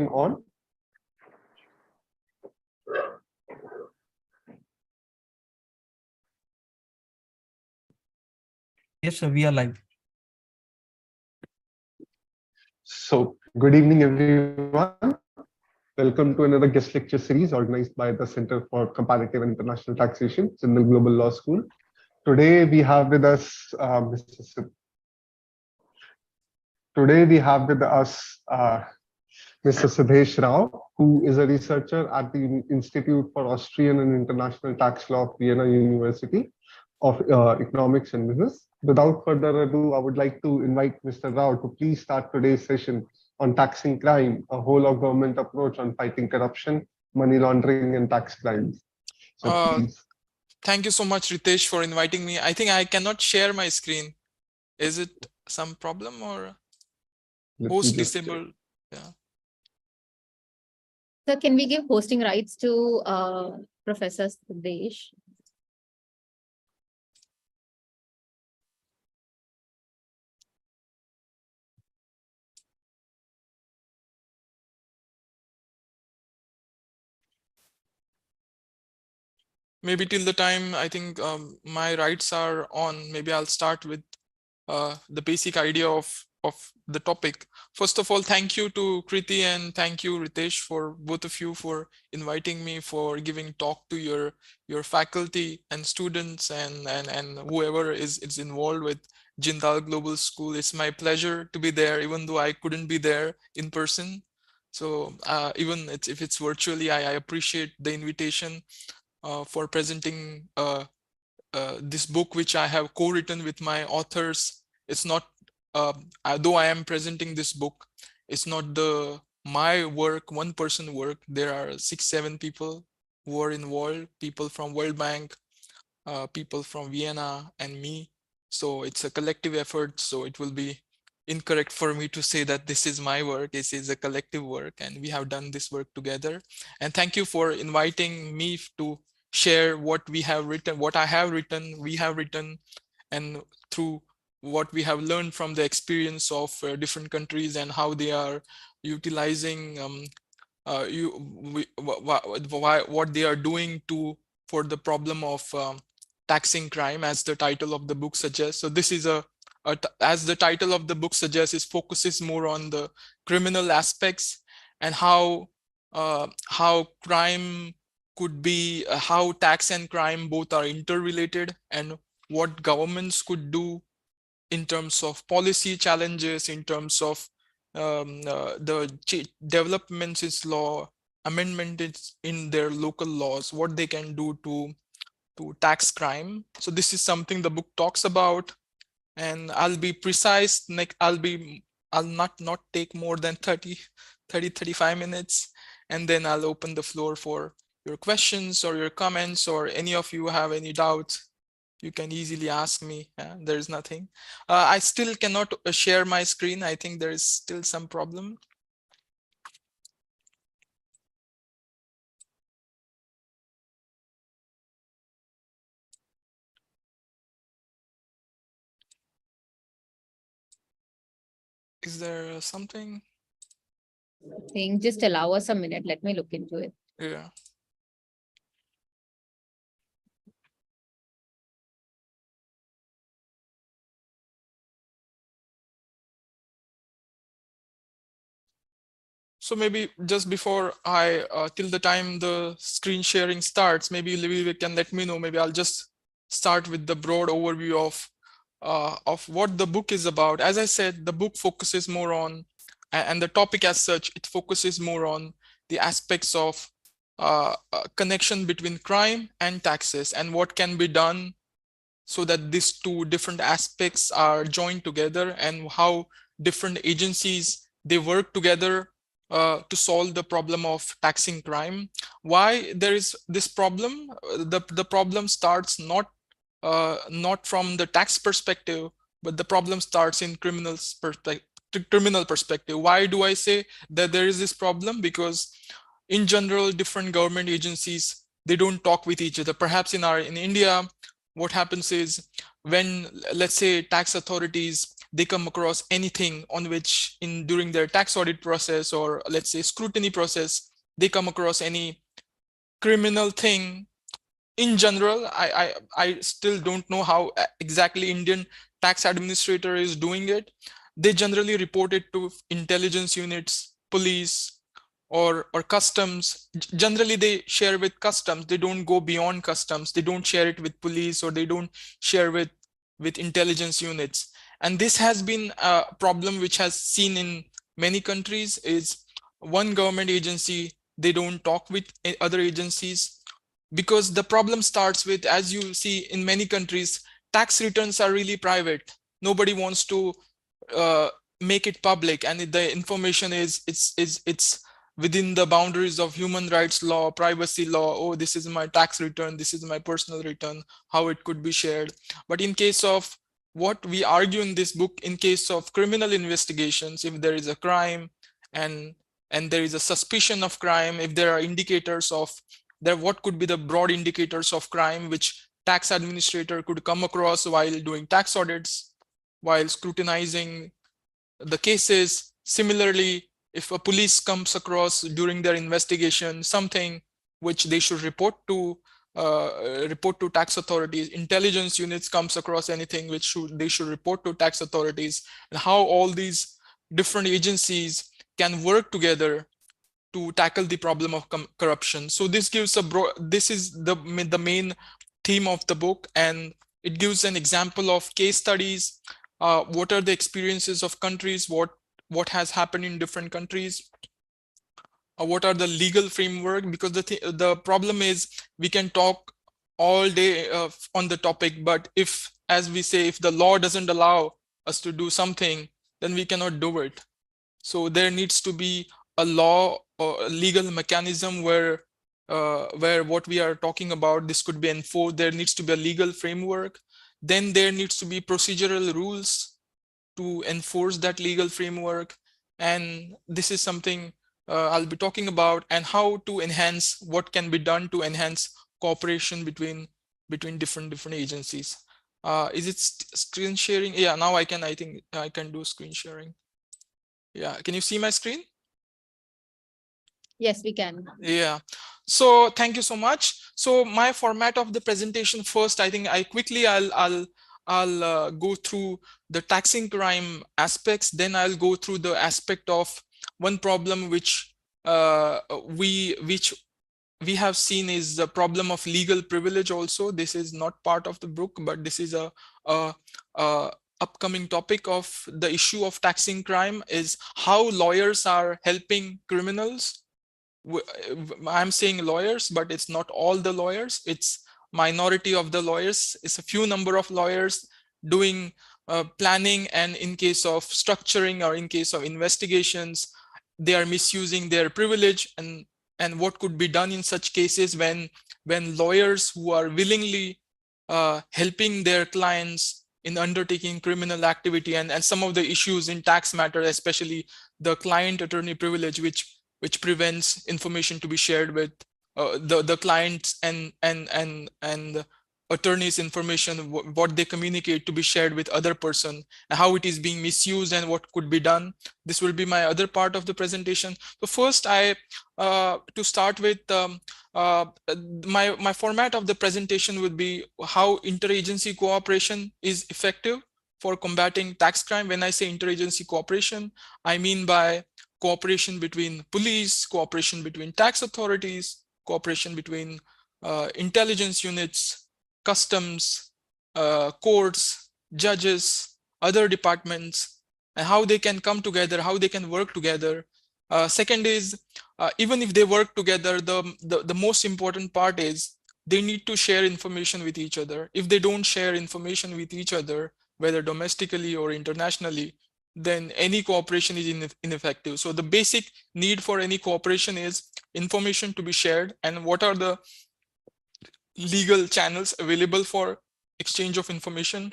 on? Yes, sir, we are live. So, good evening, everyone. Welcome to another guest lecture series organized by the Center for Comparative and International Taxation, Sindel Global Law School. Today we have with us Mr. Sidhesh Rao, who is a researcher at the Institute for Austrian and International Tax Law of Vienna University of Economics and Business. Without further ado, I would like to invite Mr. Rao to please start today's session on taxing crime, a whole of government approach on fighting corruption, money laundering, and tax crimes. So please. Thank you so much, Ritesh, for inviting me. I think I cannot share my screen. Is it some problem or host disabled? Yeah. So can we give hosting rights to Professor Sidhesh? Maybe till the time I think my rights are on, maybe I'll start with the basic idea of the topic. First of all, thank you to Kriti and thank you, Ritesh, for both of you for inviting me, for giving talk to your faculty and students and whoever is involved with Jindal Global School. It's my pleasure to be there, even though I couldn't be there in person. So even if it's virtually, I appreciate the invitation for presenting this book, which I have co-written with my authors. It's not, though I am presenting this book, it's not my work, one person work. There are 6-7 people who are involved, people from World Bank, people from Vienna, and me. So it's a collective effort. So it will be incorrect for me to say that this is my work. This is a collective work, and we have done this work together. And thank you for inviting me to share what we have written, what I have written, we have written, and through what we have learned from the experience of different countries and how they are utilizing what they are doing for the problem of taxing crime, as the title of the book suggests. So this is as the title of the book suggests, it focuses more on the criminal aspects and how crime could be, how tax and crime both are interrelated, and what governments could do in terms of policy challenges, in terms of the developments in law, amendments in their local laws, what they can do to tax crime. So this is something the book talks about, and I'll be precise. I'll not take more than 35 minutes, and then I'll open the floor for your questions or your comments, or any of you have any doubts, you can easily ask me. There's nothing. I still cannot share my screen. I think there is still some problem. Is there something? I think just allow us a minute. Let me look into it. Yeah. So maybe just before till the time the screen sharing starts, maybe we can let me know. Maybe I'll just start with the broad overview of what the book is about. As I said, the book focuses more on, and the topic as such, it focuses more on the aspects of connection between crime and taxes, and what can be done so that these two different aspects are joined together, and how different agencies, they work together to solve the problem of taxing crime. Why there is this problem? The problem starts not from the tax perspective, but the problem starts in criminal perspective. Why do I say that there is this problem? Because in general, different government agencies, they don't talk with each other. Perhaps in India, what happens is, when, let's say, tax authorities they come across anything on which during their tax audit process, or let's say scrutiny process, they come across any criminal thing. In general, I still don't know how exactly Indian tax administrator is doing it. They generally report it to intelligence units, police, or customs. Generally, they share with customs. They don't go beyond customs. They don't share it with police, or they don't share with intelligence units. And this has been a problem which has seen in many countries. Is one government agency, they don't talk with other agencies, because the problem starts with, as you see in many countries, tax returns are really private. Nobody wants to make it public, and the information is it's within the boundaries of human rights law, privacy law. Oh, this is my tax return, this is my personal return, how it could be shared. But in case of what we argue in this book, in case of criminal investigations, if there is a crime and there is a suspicion of crime, if there are indicators of there, what could be the broad indicators of crime which tax administrator could come across while doing tax audits, while scrutinizing the cases. Similarly, if a police comes across during their investigation something which they should report to tax authorities, intelligence units comes across anything which they should report to tax authorities, and how all these different agencies can work together to tackle the problem of corruption. So this gives this is the main theme of the book, and it gives an example of case studies. What are the experiences of countries? What has happened in different countries? What are the legal framework? Because the problem is, we can talk all day on the topic, but if, as we say, if the law doesn't allow us to do something, then we cannot do it. So there needs to be a law or a legal mechanism where what we are talking about, this could be enforced. There needs to be a legal framework. Then there needs to be procedural rules to enforce that legal framework. And this is something I'll be talking about, and how to enhance, what can be done to enhance cooperation between different agencies. Is it screen sharing? Yeah, now I think I can do screen sharing. Yeah, can you see my screen? Yes, we can. Yeah, so thank you so much. So my format of the presentation, first, I think I'll go through the taxing crime aspects. Then I'll go through the aspect of one problem which we have seen is the problem of legal privilege also. This is not part of the book, but this is a upcoming topic of the issue of taxing crime, is how lawyers are helping criminals. I'm saying lawyers, but it's not all the lawyers. It's minority of the lawyers. It's a few number of lawyers doing planning, and in case of structuring or in case of investigations, they are misusing their privilege. And what could be done in such cases when lawyers who are willingly helping their clients in undertaking criminal activity, and some of the issues in tax matter, especially the client attorney privilege, which prevents information to be shared with the clients and attorneys' information, what they communicate to be shared with other person, and how it is being misused and what could be done. This will be my other part of the presentation. So first, to start with, my format of the presentation would be how interagency cooperation is effective for combating tax crime. When I say interagency cooperation, I mean by cooperation between police, cooperation between tax authorities, cooperation between intelligence units, customs, courts, judges, other departments, and how they can come together, how they can work together. Second is, even if they work together, the most important part is they need to share information with each other. If they don't share information with each other, whether domestically or internationally, then any cooperation is ineffective. So the basic need for any cooperation is information to be shared, and what are the legal channels available for exchange of information,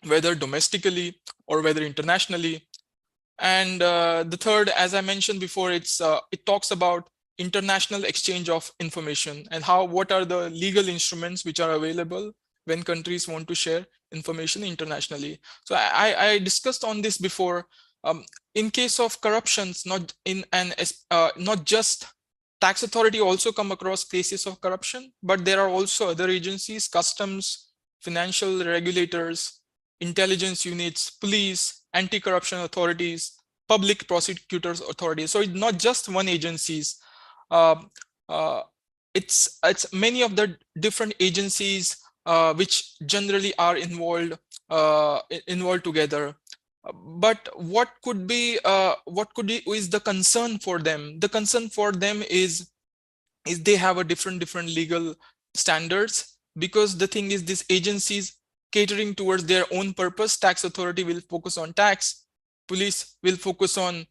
whether domestically or whether internationally. And the third, as I mentioned before, it talks about international exchange of information, and what are the legal instruments which are available when countries want to share information internationally. So I discussed on this before. In case of corruptions, not just tax authority also come across cases of corruption, but there are also other agencies, customs, financial regulators, intelligence units, police, anti-corruption authorities, public prosecutors authorities. So it's not just one agencies. Uh, uh, it's many of the different agencies which generally are involved together. But what could be is the concern for them? The concern for them is they have a different legal standards, because the thing is, these agencies catering towards their own purpose. Tax authority will focus on tax, police will focus on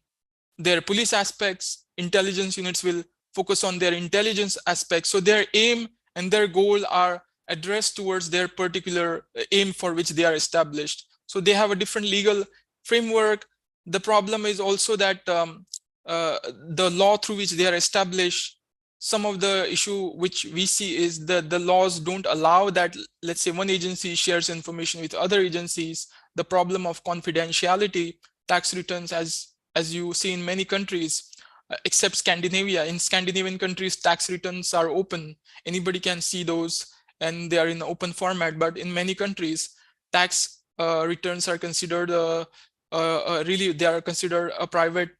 their police aspects, intelligence units will focus on their intelligence aspects. So their aim and their goal are addressed towards their particular aim for which they are established. So they have a different legal framework. The problem is also that the law through which they are established, some of the issue which we see is that the laws don't allow that. Let's say one agency shares information with other agencies. The problem of confidentiality, tax returns, as you see in many countries, except Scandinavia. In Scandinavian countries, tax returns are open. Anybody can see those and they are in open format. But in many countries, tax returns are considered they are considered a private.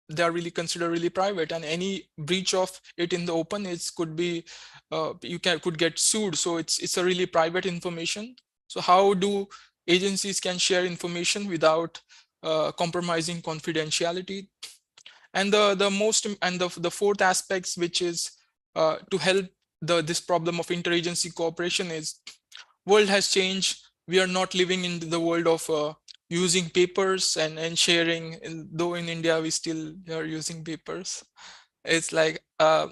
They are really considered really private, and any breach of it in the open, it could be could get sued. So it's a really private information. So how do agencies can share information without compromising confidentiality? And the fourth aspects, which is to help this problem of interagency cooperation, is world has changed. We are not living in the world of using papers and sharing, though in India we still are using papers. It's like how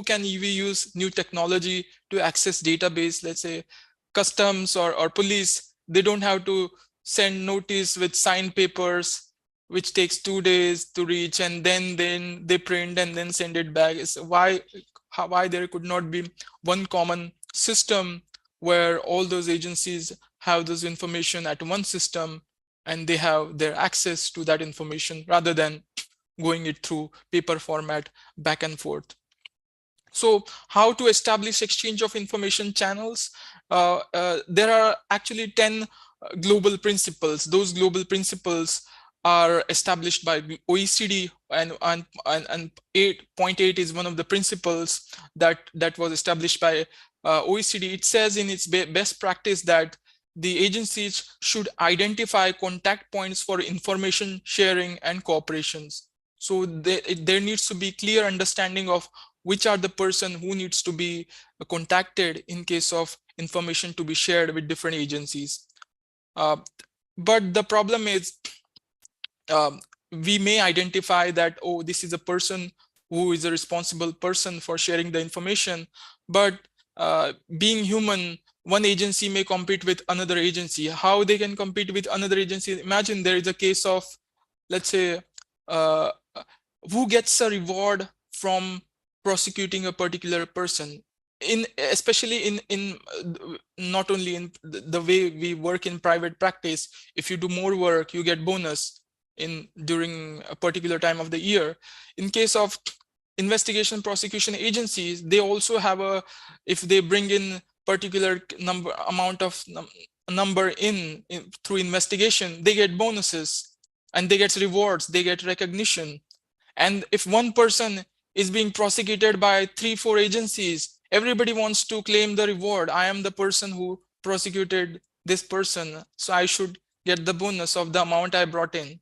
can we use new technology to access database? Let's say customs or police, they don't have to send notice with signed papers, which takes 2 days to reach, and then they print and then send it back. It's why there could not be one common system where all those agencies have those information at one system and they have their access to that information, rather than going it through paper format back and forth. So how to establish exchange of information channels? There are actually 10 global principles. Those global principles are established by OECD, and 8.8 is one of the principles that was established by OECD. It says in its best practice that the agencies should identify contact points for information sharing and cooperations. So there needs to be clear understanding of which are the person who needs to be contacted in case of information to be shared with different agencies. But the problem is, we may identify that, oh, this is a person who is a responsible person for sharing the information, but being human, one agency may compete with another agency. How they can compete with another agency? Imagine there is a case of, let's say, who gets a reward from prosecuting a particular person, especially in not only in the way we work in private practice. If you do more work, you get bonus during a particular time of the year. In case of investigation prosecution agencies, they also have if they bring in particular amount of number in through investigation, they get bonuses and they get rewards, they get recognition. And if one person is being prosecuted by 3-4 agencies, everybody wants to claim the reward. I am the person who prosecuted this person, so I should get the bonus of the amount I brought in.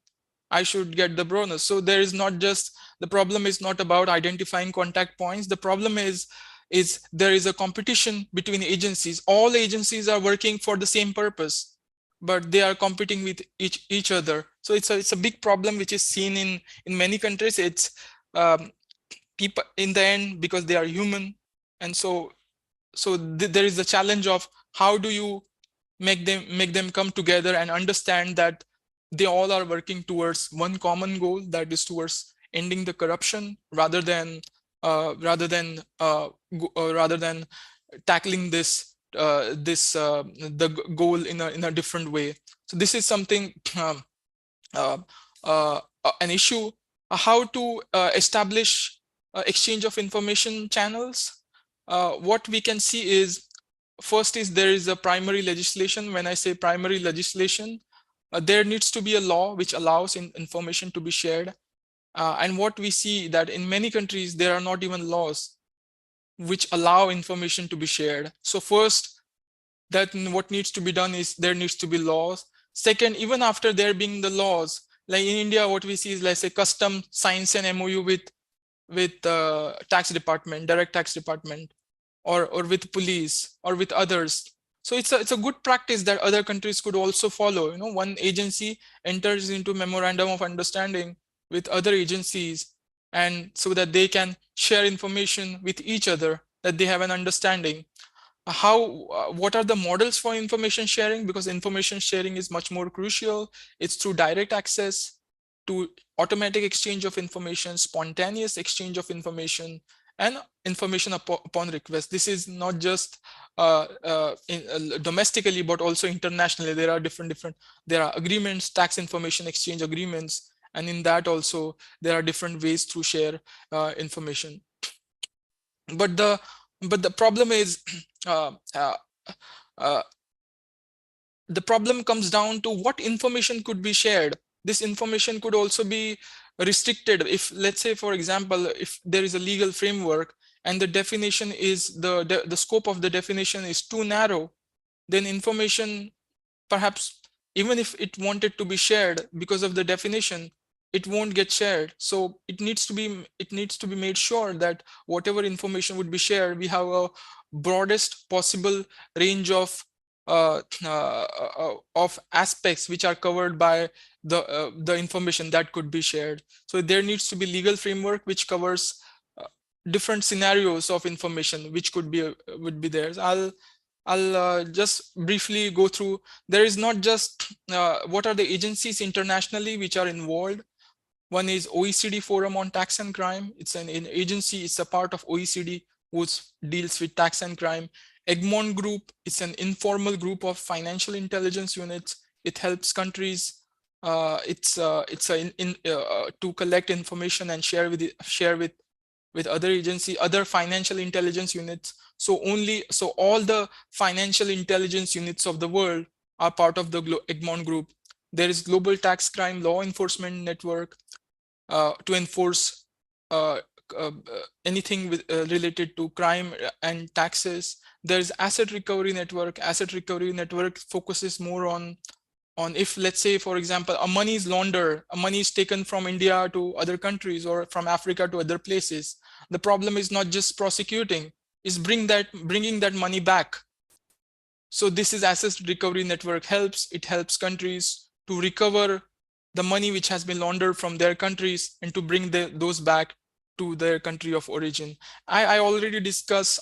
I should get the bonus. So there is not just, the problem is not about identifying contact points. The problem is there is a competition between agencies. All agencies are working for the same purpose, but they are competing with each other. So it's a big problem which is seen in many countries. It's people in the end, because they are human, and so there is a challenge of how do you make them come together and understand that they all are working towards one common goal, that is towards ending the corruption, rather than tackling this goal in a different way. So this is something an issue. How to establish exchange of information channels. What we can see is, first is there is a primary legislation. When I say primary legislation, there needs to be a law which allows information to be shared. And what we see that in many countries, there are not even laws which allow information to be shared. So first, that what needs to be done is there needs to be laws. Second, even after there being the laws, like in India, what we see is, let's say, custom signs an MOU with tax department, direct tax department, or with police or with others. So it's a good practice that other countries could also follow. One agency enters into memorandum of understanding with other agencies, and so that they can share information with each other, that they have an understanding. What are the models for information sharing? Because information sharing is much more crucial. It's through direct access to automatic exchange of information, spontaneous exchange of information, and information upon request. This is not just domestically, but also internationally. There are there are agreements, tax information exchange agreements, and in that also there are different ways to share information. But the problem is the problem comes down to what information could be shared. This information could also be restricted. If, let's say, for example, if there is a legal framework and the definition is the scope of the definition is too narrow, then information, perhaps even if it wanted to be shared, because of the definition, it won't get shared. So it needs to be made sure that whatever information would be shared, we have a broadest possible range of aspects which are covered by the information that could be shared. So there needs to be legal framework which covers different scenarios of information which would be there. So I'll just briefly go through. There is not just what are the agencies internationally which are involved. One is OECD Forum on Tax and Crime. It's an agency, it's a part of OECD which deals with tax and crime. Egmont Group, it's an informal group of financial intelligence units. It helps countries. To collect information and share with other agency, other financial intelligence units. So all the financial intelligence units of the world are part of the Egmont Group. There is Global Tax Crime Law Enforcement Network to enforce anything related to crime and taxes. There's Asset Recovery Network. Asset Recovery Network focuses more on if, let's say, for example, money is taken from India to other countries or from Africa to other places. The problem is not just prosecuting, is bringing that money back. So this is Asset Recovery Network it helps countries to recover the money which has been laundered from their countries and to bring those back to their country of origin. I already discussed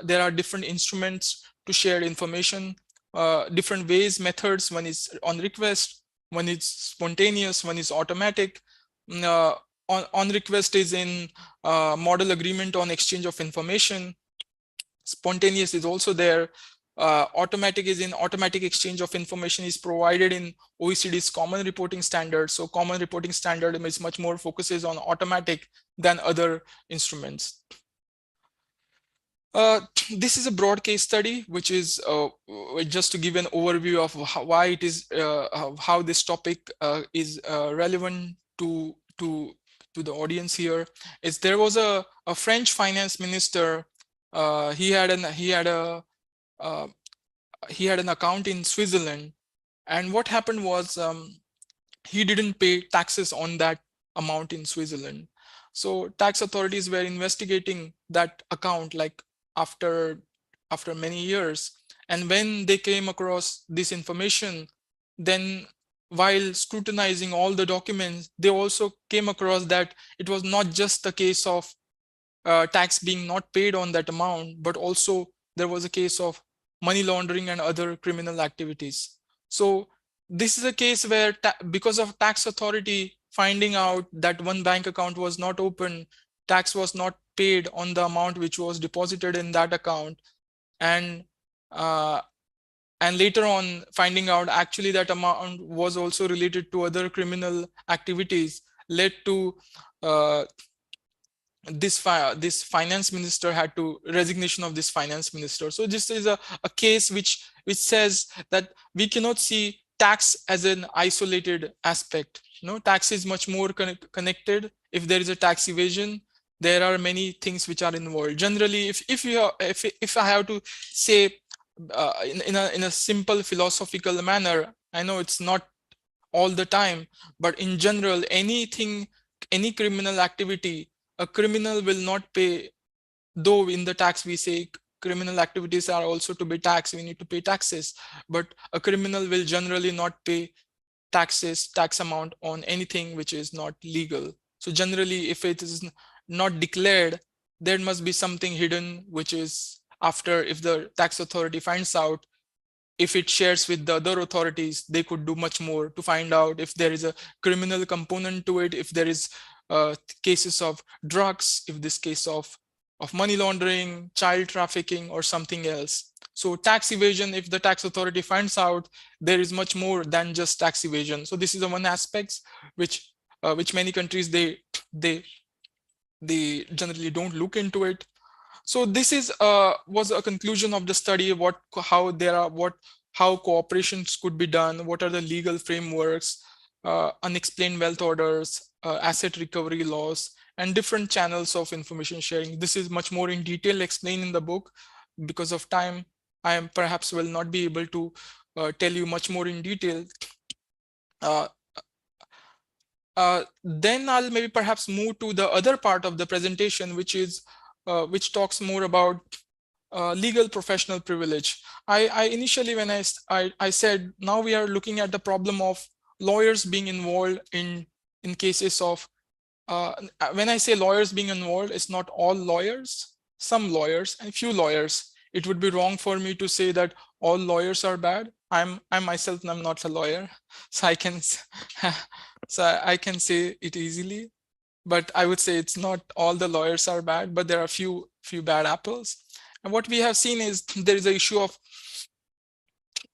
there are different instruments to share information. Different ways, methods. One is on request, one is spontaneous, one is automatic. On request is in model agreement on exchange of information. Spontaneous is also there. Automatic is in automatic exchange of information is provided in OECD's common reporting standard. So common reporting standard is much more focuses on automatic than other instruments. This is a broad case study, which is just to give an overview of why it is how this topic is relevant to the audience here. Is there was a French finance minister. He had an account in Switzerland, and what happened was he didn't pay taxes on that amount in Switzerland. So tax authorities were investigating that account, like after many years, and when they came across this information, then while scrutinizing all the documents, they also came across that it was not just the case of tax being not paid on that amount, but also there was a case of money laundering and other criminal activities. So this is a case where because of tax authority finding out that one bank account was not open, tax was not paid on the amount which was deposited in that account, and and later on finding out actually that amount was also related to other criminal activities, led to this finance minister had to resignation of this finance minister. So this is a case which says that we cannot see tax as an isolated aspect. Tax is much more connected. If there is a tax evasion, there are many things which are involved. Generally, if I have to say in a simple philosophical manner, I know it's not all the time, but in general, any criminal activity, a criminal will not pay. Though in the tax we say criminal activities are also to be taxed, we need to pay taxes, but a criminal will generally not pay tax amount on anything which is not legal. So generally, if it is not declared, there must be something hidden, which is after, if the tax authority finds out, if it shares with the other authorities, they could do much more to find out if there is a criminal component to it, if there is cases of drugs, if this case of money laundering, child trafficking, or something else. So tax evasion, if the tax authority finds out, there is much more than just tax evasion. So this is the one aspect which many countries they generally don't look into it. So this is was a conclusion of the study, how cooperations could be done, what are the legal frameworks, unexplained wealth orders, asset recovery laws, and different channels of information sharing. This is much more in detail explained in the book. Because of time, I am perhaps will not be able to tell you much more in detail. Then I'll maybe perhaps move to the other part of the presentation, which talks more about legal professional privilege. I initially, when I said, now we are looking at the problem of lawyers being involved in cases of, when I say lawyers being involved, it's not all lawyers, some lawyers and few lawyers. It would be wrong for me to say that all lawyers are bad. I myself, I'm not a lawyer, so I can say it easily. But I would say it's not all the lawyers are bad, but there are few bad apples. And what we have seen is there is an issue of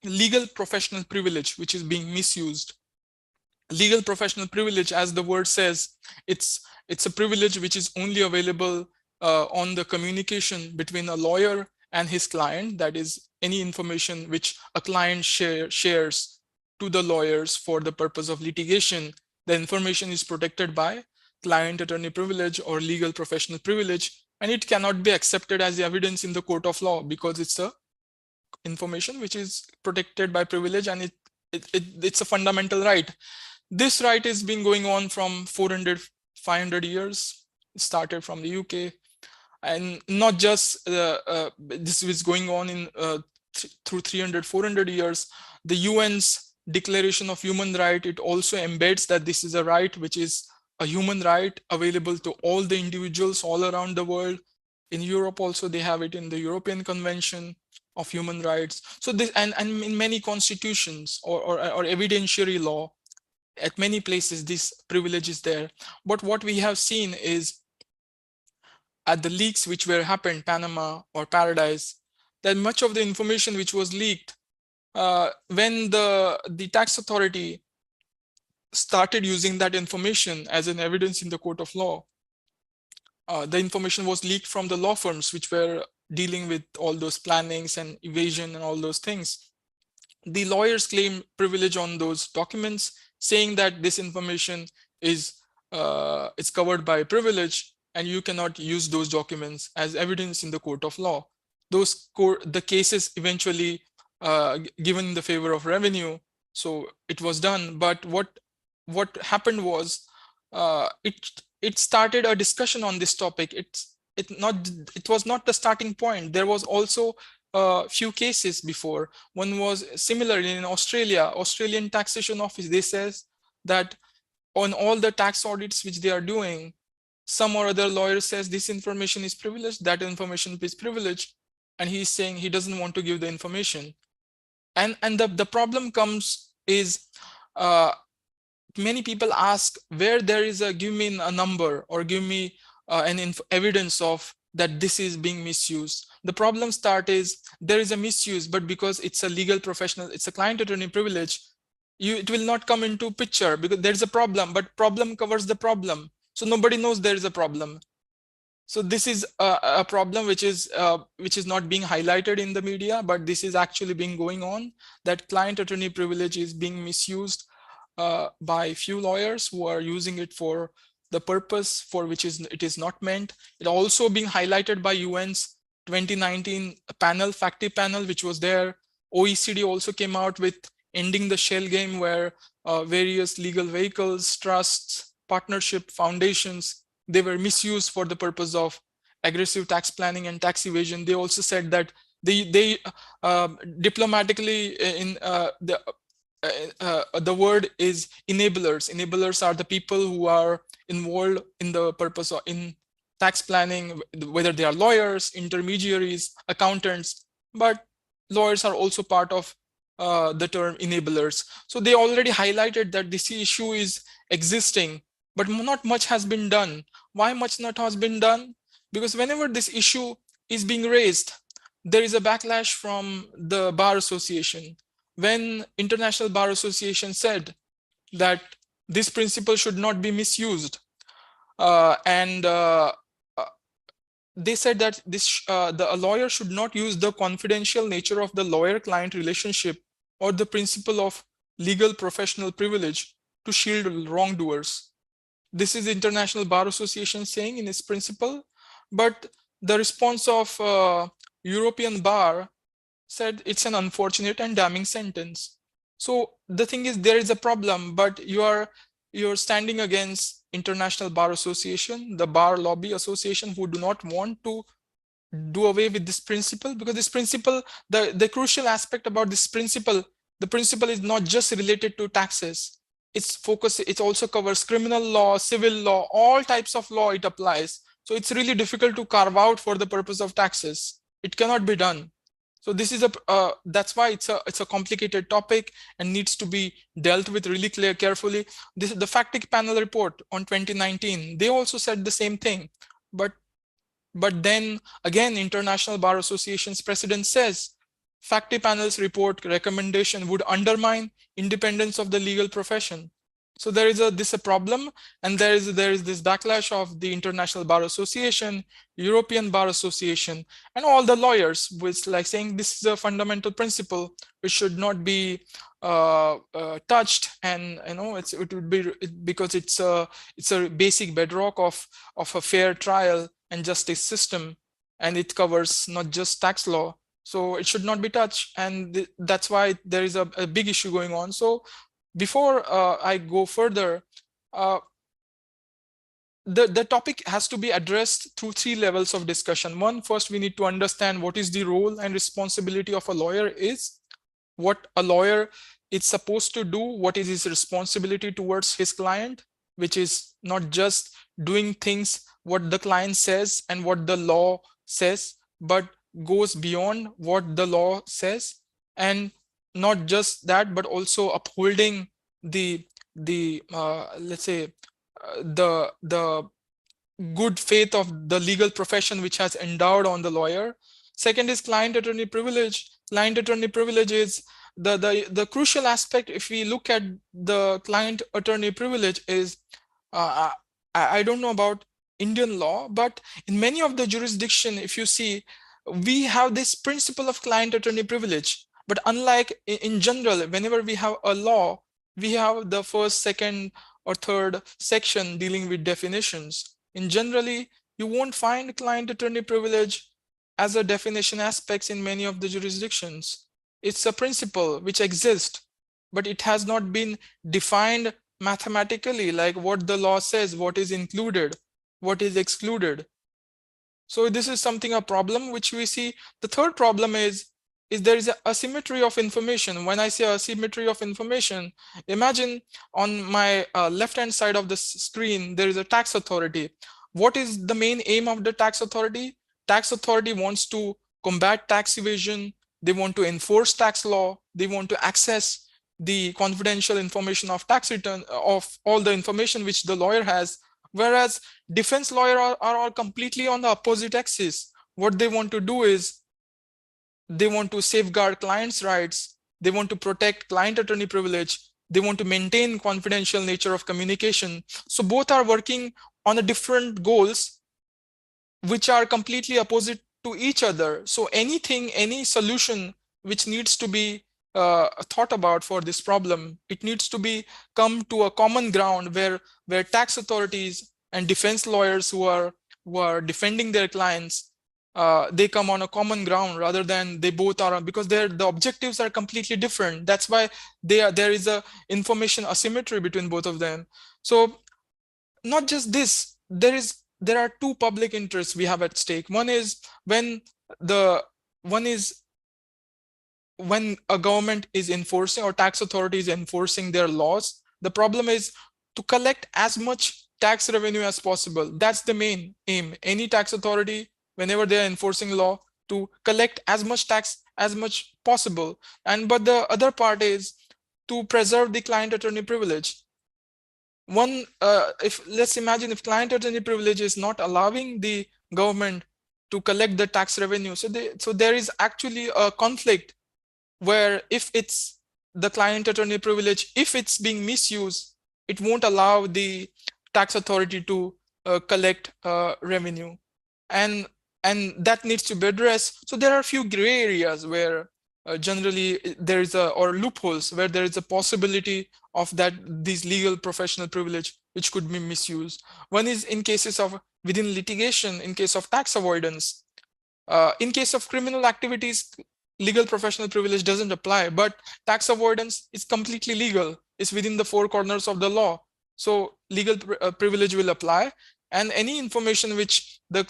legal professional privilege, which is being misused. Legal professional privilege, as the word says, it's a privilege which is only available on the communication between a lawyer and his client. That is, any information which a client shares to the lawyers for the purpose of litigation, the information is protected by client attorney privilege or legal professional privilege, and it cannot be accepted as evidence in the court of law because it's a information which is protected by privilege, and it's a fundamental right. This right has been going on from 500 years. It started from the UK, and not just this is going on in through 400 years. The UN's Declaration of Human Rights, it also embeds that this is a right which is a human right available to all the individuals all around the world. In Europe also, they have it in the European Convention of Human Rights. So this, and in many constitutions or evidentiary law, at many places, this privilege is there. But what we have seen is, at the leaks which were happened, Panama or Paradise, that much of the information which was leaked, when the tax authority started using that information as an evidence in the court of law, the information was leaked from the law firms which were dealing with all those plannings and evasion and all those things. The lawyers claim privilege on those documents, saying that this information is covered by privilege and you cannot use those documents as evidence in the court of law. The cases eventually given in the favor of revenue, so it was done. But what happened was, it started a discussion on this topic. It was not the starting point. There was also a few cases before. One was similarly in Australia, Australian Taxation Office. They says that on all the tax audits which they are doing, some or other lawyer says this information is privileged, that information is privileged, and he's saying he doesn't want to give the information. And the problem comes is, many people ask where there is give me a number or give me evidence of that this is being misused. The problem start is there is a misuse, but because it's a legal professional, it's a client attorney privilege, it will not come into picture because there's a problem, but problem covers the problem. So nobody knows there is a problem. So this is a problem which is not being highlighted in the media, but this is actually being going on, that client attorney privilege is being misused by few lawyers who are using it for the purpose for which it is not meant. It also being highlighted by UN's 2019 panel, FACTI panel, which was there. OECD also came out with ending the shell game, where various legal vehicles, trusts, partnership, foundations, they were misused for the purpose of aggressive tax planning and tax evasion. They also said that they diplomatically in the word is enablers. Enablers are the people who are involved in the purpose of in tax planning, whether they are lawyers, intermediaries, accountants, but lawyers are also part of the term enablers. So they already highlighted that this issue is existing, but not much has been done. Why much not has been done? Because whenever this issue is being raised, there is a backlash from the Bar Association. When International Bar Association said that this principle should not be misused, and they said that a lawyer should not use the confidential nature of the lawyer-client relationship or the principle of legal professional privilege to shield wrongdoers. This is the International Bar Association saying in its principle, but the response of European Bar said it's an unfortunate and damning sentence. So the thing is, there is a problem, but you're standing against International Bar Association, the Bar Lobby Association, who do not want to do away with this principle, because this principle, the crucial aspect about this principle, the principle is not just related to taxes. It's focus, it also covers criminal law, civil law, all types of law it applies. So it's really difficult to carve out for the purpose of taxes. It cannot be done. So this is that's why it's a complicated topic and needs to be dealt with really carefully. This is the FACTIC panel report on 2019. They also said the same thing, but then again, International Bar Association's president says FACTI panel's report recommendation would undermine independence of the legal profession. So there is a problem, and there is this backlash of the International Bar Association, European Bar Association, and all the lawyers, which like saying this is a fundamental principle which should not be touched, and it would be because it's a basic bedrock of a fair trial and justice system, and it covers not just tax law. So it should not be touched, and that's why there is a big issue going on. So before I go further, the topic has to be addressed through 3 levels of discussion. One, first we need to understand what is the role and responsibility of a lawyer is, what a lawyer is supposed to do, what is his responsibility towards his client, which is not just doing things what the client says and what the law says, but goes beyond what the law says. And not just that, but also upholding the let's say the good faith of the legal profession which has endowed on the lawyer. Second is client attorney privilege. Client attorney privilege is the crucial aspect. If we look at the client attorney privilege is I don't know about Indian law, but in many of the jurisdiction, if you see, we have this principle of client attorney privilege. But unlike in general, whenever we have a law, we have the first, second, or third section dealing with definitions. In generally, you won't find client attorney privilege as a definition aspects in many of the jurisdictions. It's a principle which exists, but it has not been defined mathematically, like what the law says, what is included, what is excluded. So this is something, a problem which we see. The third problem is there is an asymmetry of information. When I say asymmetry of information, imagine on my left-hand side of the screen, there is a tax authority. What is the main aim of the tax authority? Tax authority wants to combat tax evasion. They want to enforce tax law. They want to access the confidential information of tax return, of all the information which the lawyer has Whereas defense lawyer are all completely on the opposite axis. What they want to do is they want to safeguard clients' rights. They want to protect client attorney privilege. They want to maintain confidential nature of communication. So both are working on a different goals, which are completely opposite to each other. So anything, any solution which needs to be thought about for this problem, it needs to be come to a common ground where tax authorities and defense lawyers who are defending their clients, they come on a common ground rather than they both are, because the objectives are completely different. That's why there is a information asymmetry between both of them. So not just this, there are two public interests we have at stake. One is when a government is enforcing, or tax authorities enforcing their laws. The problem is to collect as much tax revenue as possible. That's the main aim. Any tax authority, whenever they are enforcing law, to collect as much tax as much possible. But the other part is to preserve the client attorney privilege. If let's imagine if client attorney privilege is not allowing the government to collect the tax revenue, so there is actually a conflict where if it's the client attorney privilege, if it's being misused, it won't allow the tax authority to collect revenue, and that needs to be addressed. So there are a few gray areas where generally there is or loopholes where there is a possibility of these legal professional privilege which could be misused. One is in cases of within litigation, in case of tax avoidance. In case of criminal activities, legal professional privilege doesn't apply, but tax avoidance is completely legal. It's within the four corners of the law. So legal privilege will apply, and any information which will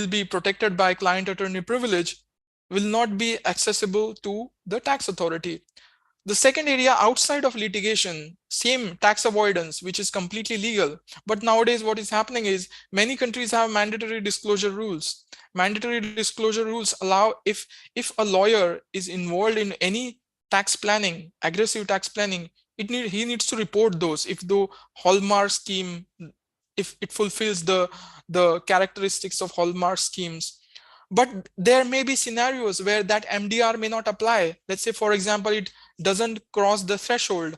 be protected by client attorney privilege will not be accessible to the tax authority. The second area outside of litigation, same tax avoidance, which is completely legal. But nowadays what is happening is many countries have mandatory disclosure rules. Mandatory disclosure rules allow if a lawyer is involved in any tax planning, aggressive tax planning, he needs to report those if the hallmark scheme, if it fulfills the characteristics of hallmark schemes. But there may be scenarios where that MDR may not apply. Let's say, for example, it doesn't cross the threshold.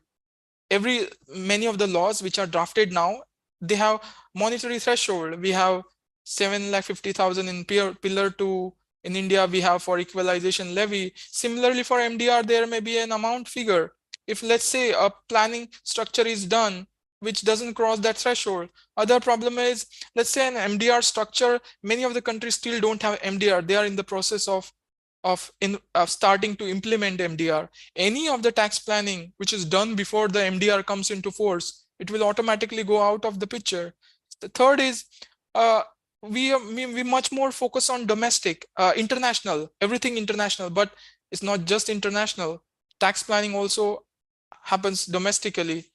Many of the laws which are drafted now, they have monetary threshold. We have 750,000 in Pillar 2. In India, we have for equalization levy. Similarly, for MDR, there may be an amount figure. If let's say a planning structure is done which doesn't cross that threshold. Other problem is, let's say an MDR structure, many of the countries still don't have MDR. They are in the process of starting to implement MDR. Any of the tax planning which is done before the MDR comes into force, it will automatically go out of the picture. The third is, we much more focus on domestic, international, everything international, but it's not just international. Tax planning also happens domestically.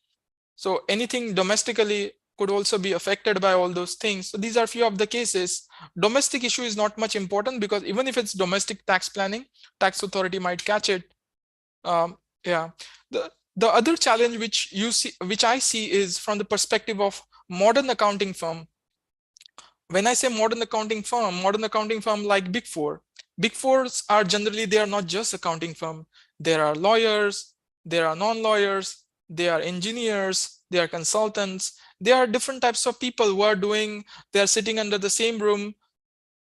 So anything domestically could also be affected by all those things. So these are few of the cases. Domestic issue is not much important because even if it's domestic tax planning, tax authority might catch it. Yeah. The other challenge which I see is from the perspective of modern accounting firm. When I say modern accounting firm like Big Four. Big Fours are generally, they are not just accounting firm. There are lawyers, there are non-lawyers, they are engineers, they are consultants, there are different types of people who are they are sitting under the same room,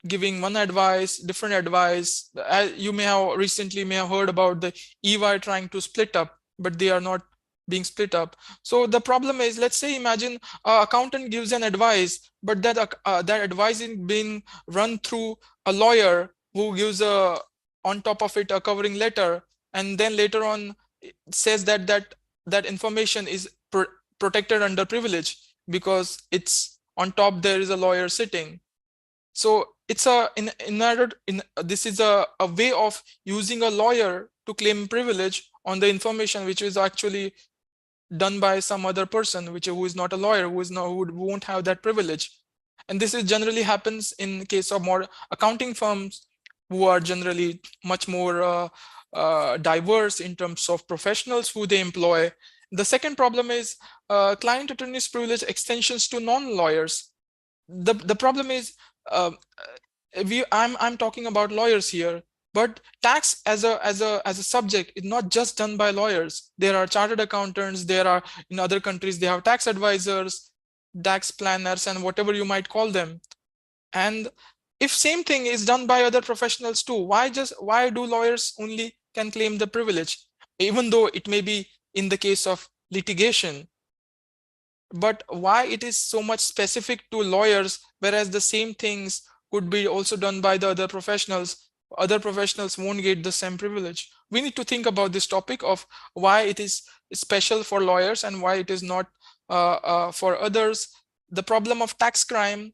giving one advice, different advice. You may have recently heard about the EY trying to split up, but they are not being split up. So the problem is, let's say, imagine an accountant gives an advice, but that advice is being run through a lawyer who gives on top of it a covering letter, and then later on says that information is protected under privilege because it's on top there is a lawyer sitting. So it's this is a way of using a lawyer to claim privilege on the information which is actually done by some other person who is not a lawyer, who won't have that privilege. And this is generally happens in case of more accounting firms who are generally much more diverse in terms of professionals who they employ, The second problem is client attorney's privilege extensions to non-lawyers. The problem is I'm talking about lawyers here, but tax as a subject is not just done by lawyers. There are chartered accountants, there are, in other countries they have tax advisors, tax planners, and whatever you might call them. And if same thing is done by other professionals too, why do lawyers only can claim the privilege, even though it may be in the case of litigation? But why it is so much specific to lawyers, whereas the same things could be also done by the other professionals? Other professionals won't get the same privilege. We need to think about this topic of why it is special for lawyers and why it is not for others. The problem of tax crime,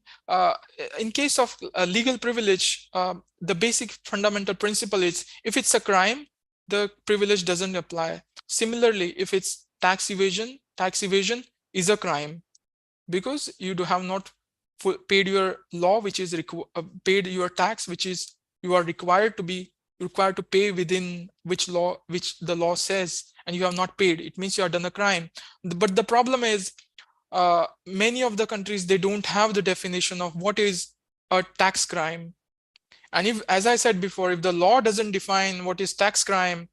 in case of legal privilege, the basic fundamental principle is if it's a crime, the privilege doesn't apply. Similarly, if it's tax evasion is a crime because you have not paid your law, which is paid your tax, which is you are required to pay within which the law says, and you have not paid. It means you have done a crime. But the problem is many of the countries, they don't have the definition of what is a tax crime. And if, as I said before, if the law doesn't define what is tax crime,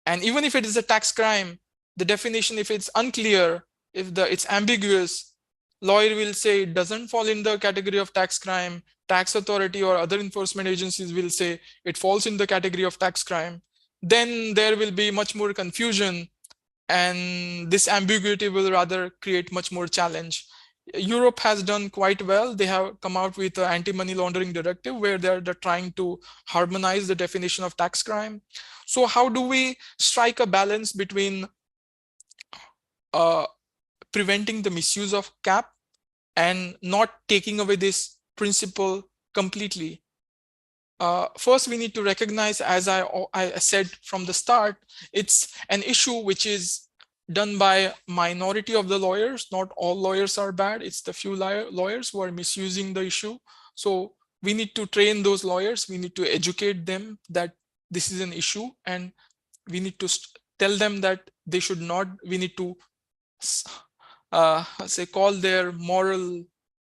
and even if it is a tax crime, the definition, if it's unclear, if it's ambiguous, lawyer will say it doesn't fall in the category of tax crime. Tax authority or other enforcement agencies will say it falls in the category of tax crime. Then there will be much more confusion, and this ambiguity will rather create much more challenge. Europe has done quite well. They have come out with an anti-money laundering directive where they're trying to harmonize the definition of tax crime. So how do we strike a balance between preventing the misuse of cap and not taking away this principle completely? First, we need to recognize, as I said from the start, it's an issue which is done by minority of the lawyers. Not all lawyers are bad. It's the few lawyers who are misusing the issue. So we need to train those lawyers. We need to educate them that this is an issue, and we need to tell them that they should not. We need to call their moral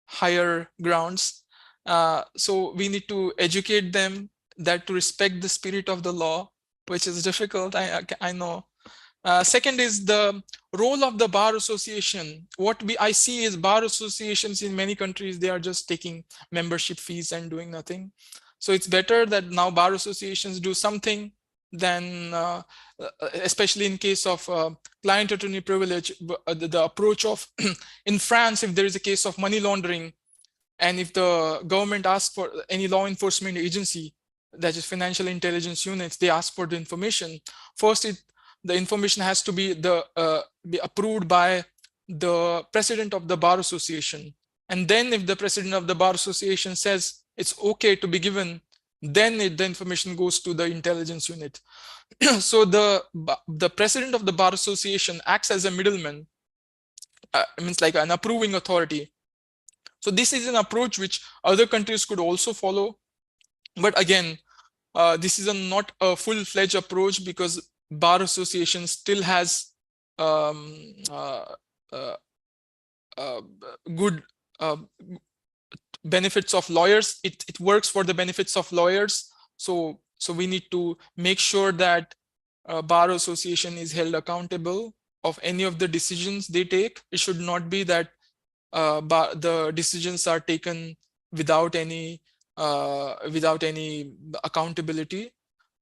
higher grounds. So we need to educate them that to respect the spirit of the law, which is difficult, I know. Second is the role of the bar association. What I see is bar associations in many countries, they are just taking membership fees and doing nothing. So it's better that now bar associations do something than, especially in case of client attorney privilege, the approach of, in France, if there is a case of money laundering, and if the government asks for any law enforcement agency, that is financial intelligence units, they ask for the information. First, the information has to be approved by the president of the bar association. And then if the president of the bar association says it's okay to be given, then the information goes to the intelligence unit. So the president of the bar association acts as a middleman, means like an approving authority. So this is an approach which other countries could also follow. But again, this is not a full-fledged approach because bar association still has good benefits of lawyers. It works for the benefits of lawyers. So we need to make sure that bar association is held accountable of any of the decisions they take. It should not be that the decisions are taken without any accountability.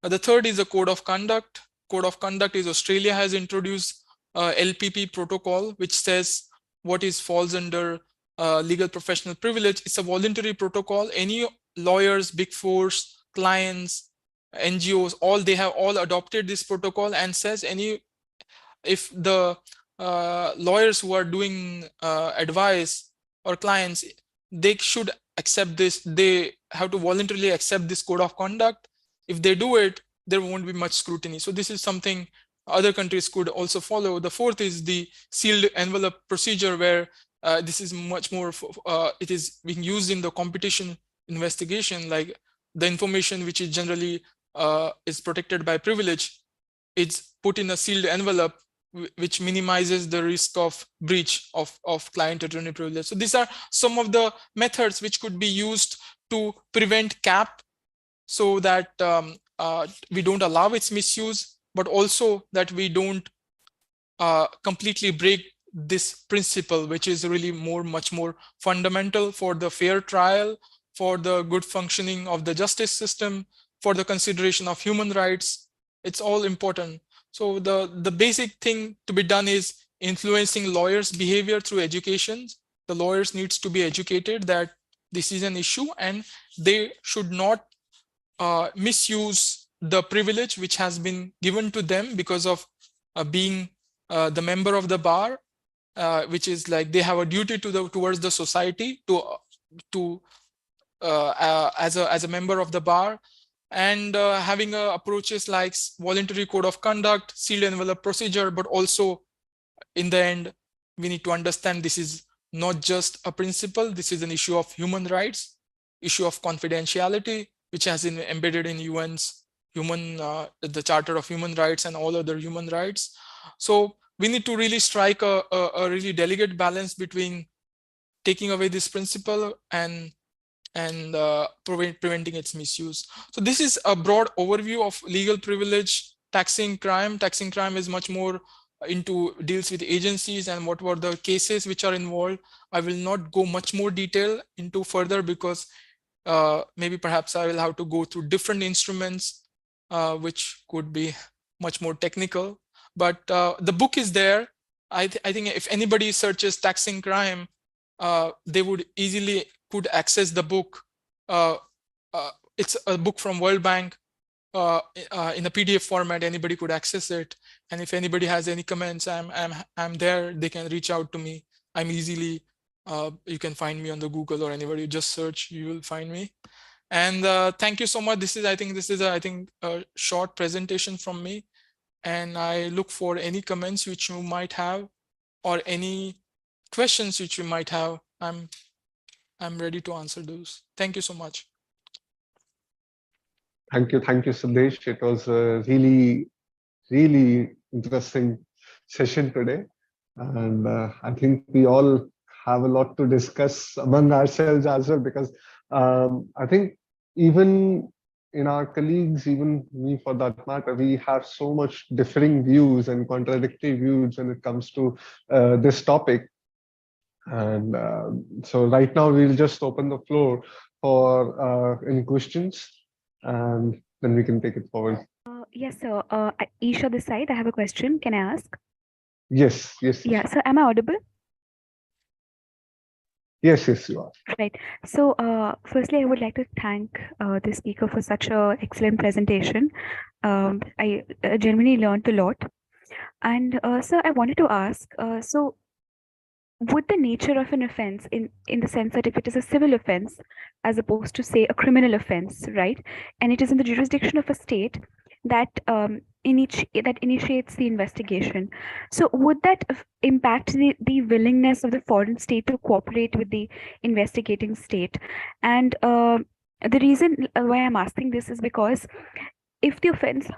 The third is a code of conduct. Code of conduct is Australia has introduced LPP protocol, which says what falls under legal professional privilege. It's a voluntary protocol. Any lawyers, big fours, clients, NGOs, they have all adopted this protocol, and says if the lawyers who are doing advice or clients, they should accept this. They have to voluntarily accept this code of conduct. If they do it, there won't be much scrutiny. So this is something other countries could also follow. The fourth is the sealed envelope procedure, where this is much more, it is being used in the competition investigation, like the information which is generally is protected by privilege. It's put in a sealed envelope which minimizes the risk of breach of client attorney privilege. So these are some of the methods which could be used to prevent CAP, so that we don't allow its misuse, but also that we don't completely break this principle, which is really much more fundamental for the fair trial, for the good functioning of the justice system, for the consideration of human rights. It's all important. So the basic thing to be done is influencing lawyers' behavior through education. The lawyers needs to be educated that this is an issue, and they should not misuse the privilege which has been given to them because of being the member of the bar, which is like they have a duty towards the society as a member of the bar, and having approaches like voluntary code of conduct, sealed envelope procedure. But also in the end, we need to understand this is not just a principle, this is an issue of human rights, issue of confidentiality, which has been embedded in UN's the Charter of Human Rights and all other human rights. So we need to really strike a really delicate balance between taking away this principle and preventing its misuse. So this is a broad overview of legal privilege, taxing crime. Taxing crime is much more deals with agencies and what were the cases which are involved. I will not go much more detail into further because maybe perhaps I will have to go through different instruments, which could be much more technical. But the book is there. I think if anybody searches taxing crime, they would easily could access the book. It's a book from World Bank in a PDF format. Anybody could access it. And if anybody has any comments, I'm there. They can reach out to me. I'm easily. You can find me on the Google or anywhere. You just search, you will find me. And thank you so much. I think this is a short presentation from me. And I look for any comments which you might have or any questions which you might have. I'm ready to answer those. Thank you so much. Thank you, Sandesh. It was a really interesting session today, and I think we all have a lot to discuss among ourselves as well, because I think even in our colleagues, even me for that matter, we have so much differing views and contradictory views when it comes to this topic. And so right now we'll just open the floor for any questions, and then we can take it forward. Yes, sir. Isha this side, I have a question. Can I ask? Yes. Yeah, so am I audible? Yes, you are. Right. So, firstly, I would like to thank the speaker for such an excellent presentation. I genuinely learned a lot. And sir, I wanted to ask, so would the nature of an offense in the sense that if it is a civil offense as opposed to say a criminal offense, right, and it is in the jurisdiction of a state that initiates the investigation, so would that impact the willingness of the foreign state to cooperate with the investigating state? And the reason why I'm asking this is because if the offense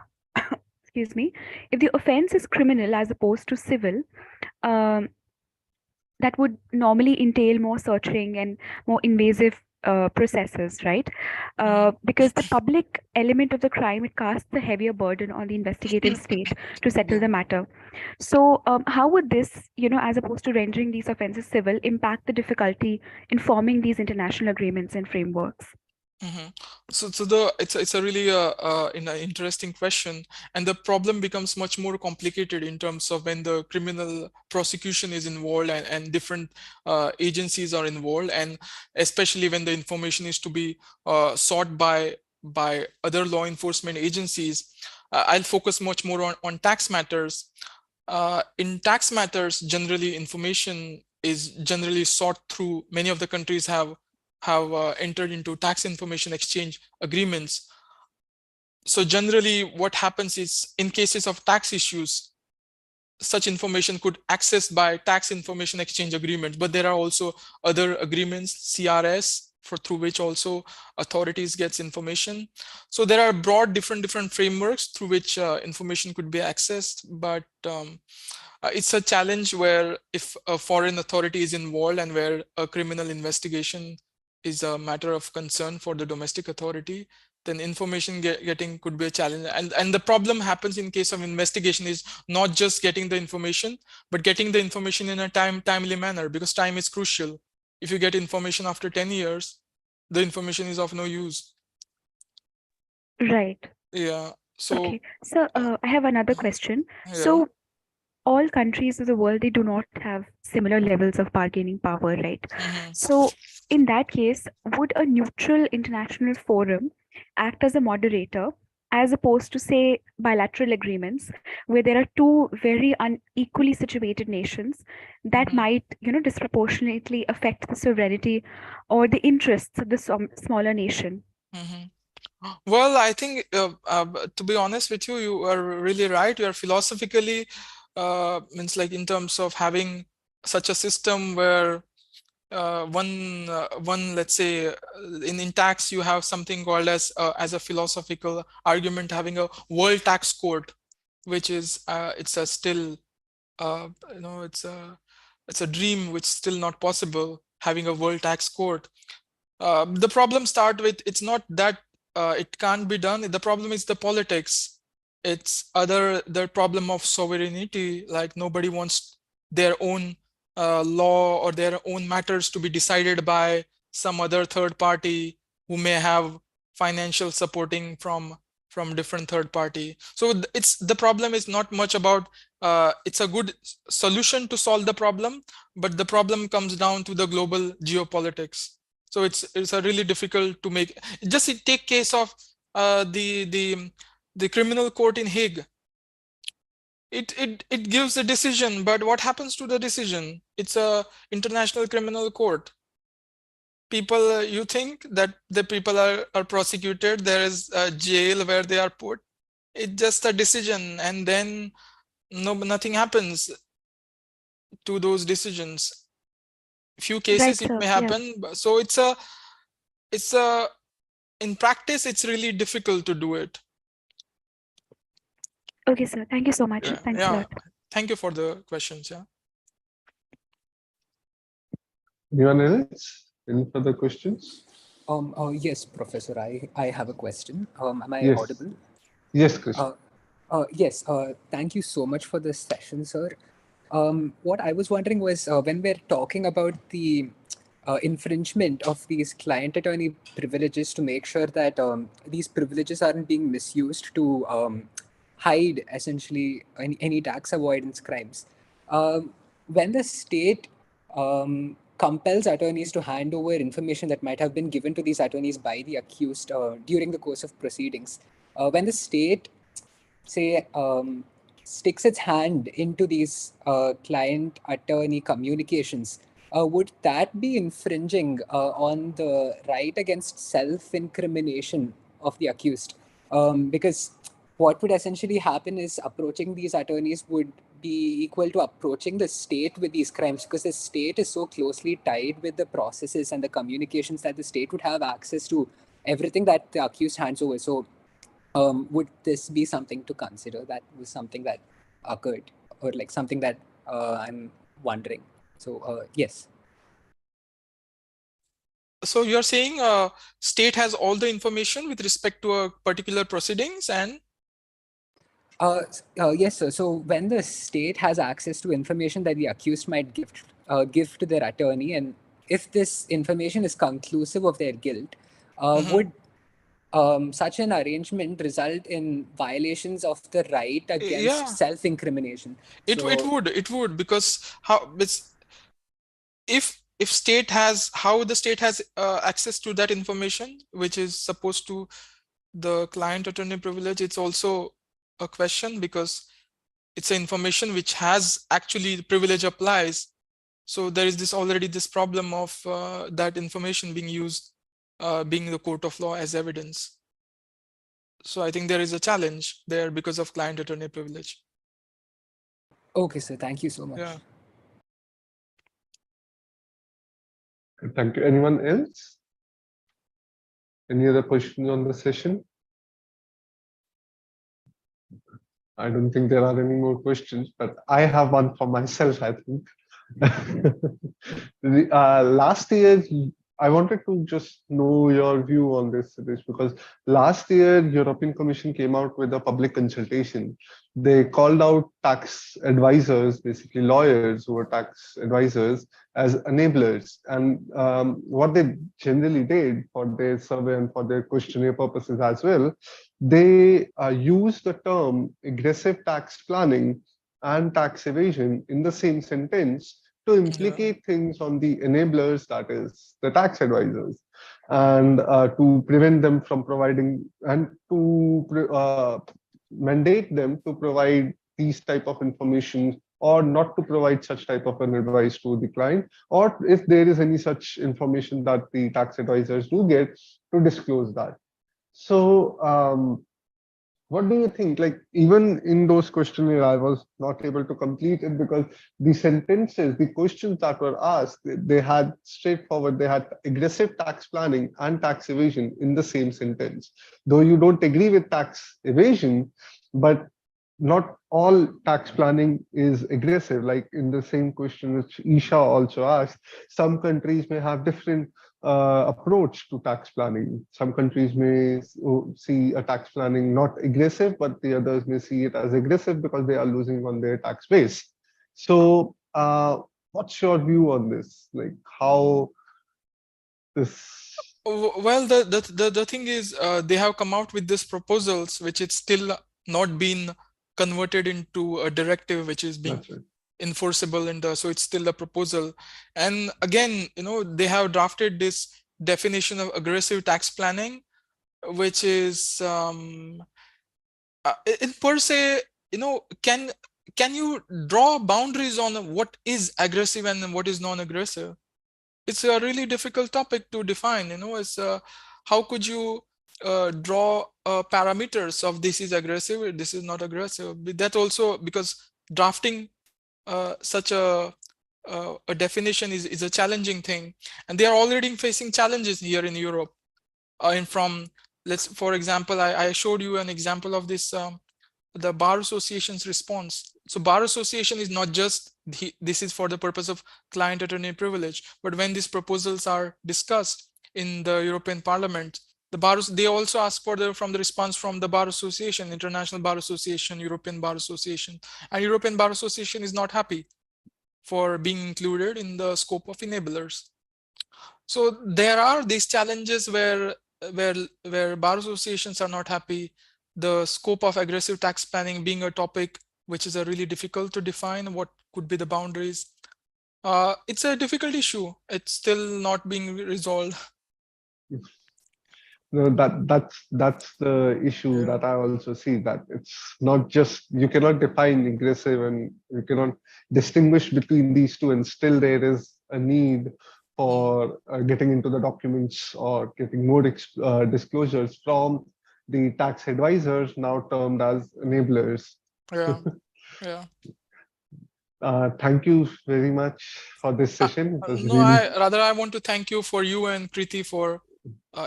excuse me, if the offense is criminal as opposed to civil, that would normally entail more searching and more invasive processes, right? Because the public element of the crime, it casts a heavier burden on the investigating state to settle the matter. So how would this, as opposed to rendering these offenses civil, impact the difficulty in forming these international agreements and frameworks? Mm-hmm. So it's a really interesting question, and the problem becomes much more complicated in terms of when the criminal prosecution is involved and different agencies are involved, and especially when the information is to be sought by other law enforcement agencies. I'll focus much more on tax matters. In tax matters, generally information is generally sought through. Many of the countries have entered into tax information exchange agreements. So generally what happens is, in cases of tax issues, such information could access by tax information exchange agreement, but there are also other agreements, CRS, through which also authorities gets information. So there are broad different frameworks through which information could be accessed, but it's a challenge where if a foreign authority is involved and where a criminal investigation is a matter of concern for the domestic authority, then information getting could be a challenge. And the problem happens in case of investigation is not just getting the information, but getting the information in a timely manner, because time is crucial. If you get information after 10 years, the information is of no use. Right. Yeah. So Okay. So I have another question. yeah. So all countries of the world, they do not have similar levels of bargaining power, right? Mhm. So in that case, would a neutral international forum act as a moderator as opposed to, say, bilateral agreements where there are two very unequally situated nations that Mhm. might, disproportionately affect the sovereignty or the interests of the smaller nation? Mhm. Well, I think to be honest with you, you are really right. You are philosophically means like in terms of having such a system where one let's say in tax you have something called as a philosophical argument, having a world tax court, which is it's a still it's a dream which is still not possible, having a world tax court. The problem start with, it's not that it can't be done. The problem is the politics. It's the problem of sovereignty. Like nobody wants their own law or their own matters to be decided by some other third party who may have financial supporting from different third party. So it's the problem is not much about it's a good solution to solve the problem, but the problem comes down to the global geopolitics. So it's a really difficult to make. Just take case of the criminal court in Hague. It gives a decision, but what happens to the decision? It's a international criminal court. People, you think that the people are prosecuted, there is a jail where they are put. It's just a decision, and then nothing happens to those decisions. Few Right, cases it sir. may Yeah. happen. So it's a in practice, it's really difficult to do it. Okay, sir. Thank you so much. Yeah, Thanks a yeah. lot. Thank you for the questions. Yeah. Anyone else? Any further questions? Yes, Professor, I have a question. Am I Yes. audible? Yes, Krishna. Yes, thank you so much for this session, sir. What I was wondering was when we're talking about the infringement of these client attorney privileges to make sure that these privileges aren't being misused to hide essentially any tax avoidance crimes. When the state compels attorneys to hand over information that might have been given to these attorneys by the accused during the course of proceedings, when the state say sticks its hand into these client attorney communications, would that be infringing on the right against self-incrimination of the accused? Because what would essentially happen is approaching these attorneys would be equal to approaching the state with these crimes, because the state is so closely tied with the processes and the communications that the state would have access to everything that the accused hands over. So would this be something to consider? That was something that occurred, or like something that I'm wondering. So yes. So you're saying state has all the information with respect to a particular proceedings and Yes, sir. So when the state has access to information that the accused might give to their attorney, and if this information is conclusive of their guilt, would such an arrangement result in violations of the right against yeah, self-incrimination? it would, because how it's if state has, how the state has access to that information, which is supposed to the client attorney privilege, it's also a question, because it's an information which has actually the privilege applies. So there is this problem of that information being used, being the court of law as evidence. So I think there is a challenge there because of client attorney privilege. Okay, sir. Thank you so much. Yeah. Thank you. Anyone else? Any other questions on the session? I don't think there are any more questions, but I have one for myself, I think. Last year, I wanted to just know your view on this, Sudesh, because last year, European Commission came out with a public consultation. They called out tax advisors, basically lawyers who were tax advisors, as enablers. And what they generally did for their survey and for their questionnaire purposes as well, they used the term aggressive tax planning and tax evasion in the same sentence to implicate things on the enablers, that is the tax advisors, and to prevent them from providing and to mandate them to provide these type of information or not to provide such type of an advice to the client, or if there is any such information that the tax advisors do get, to disclose that. So what do you think? Like, even in those questionnaires, I was not able to complete it because the sentences, the questions that were asked, they had straightforward, they had aggressive tax planning and tax evasion in the same sentence. Though you don't agree with tax evasion, but not all tax planning is aggressive. Like in the same question which Isha also asked, some countries may have different approach to tax planning. Some countries may see a tax planning not aggressive, but the others may see it as aggressive because they are losing on their tax base. So what's your view on this? Like how this... Well, the thing is, they have come out with these proposals, which it's still not been converted into a directive, which is being enforceable, and so it's still a proposal. And again, they have drafted this definition of aggressive tax planning, which is in per se, can you draw boundaries on what is aggressive and what is non-aggressive? It's a really difficult topic to define. It's how could you draw parameters of this is aggressive, this is not aggressive? That also, because drafting such a definition is a challenging thing, and they are already facing challenges here in Europe. And for example, I showed you an example of this, the Bar Association's response. So Bar Association is not just this is for the purpose of client attorney privilege, but when these proposals are discussed in the European Parliament, they also ask for from the response from the Bar Association, International Bar Association, European Bar Association, and European Bar Association is not happy for being included in the scope of enablers. So there are these challenges where bar associations are not happy. The scope of aggressive tax planning being a topic which is really difficult to define what could be the boundaries. It's a difficult issue. It's still not being resolved. No, that's the issue that I also see, that it's not just, you cannot define aggressive and you cannot distinguish between these two, and still there is a need for getting into the documents or getting more disclosures from the tax advisors, now termed as enablers. Yeah. Thank you very much for this session. It was no, I want to thank you and Kriti for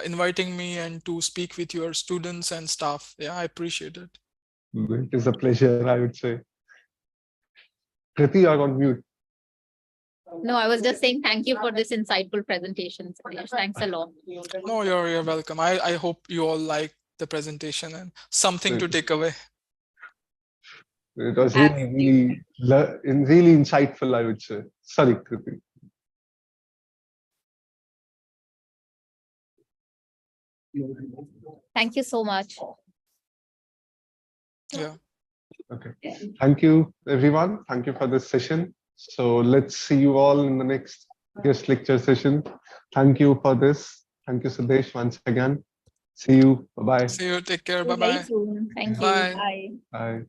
inviting me and to speak with your students and staff. Yeah, I appreciate it. It is a pleasure, I would say. Kriti, you are on mute. No, I was just saying thank you for this insightful presentation. Thanks a lot. No, you're welcome. I hope you all like the presentation and something to take away. It was really insightful, I would say. Sorry, Kriti. Thank you so much. Yeah. Okay. Thank you, everyone. Thank you for this session. So let's see you all in the next guest lecture session. Thank you for this. Thank you, Sudesh, once again. See you. Bye-bye. See you. Take care. Very Bye-bye. soon. Thank you. Bye. Bye. Bye.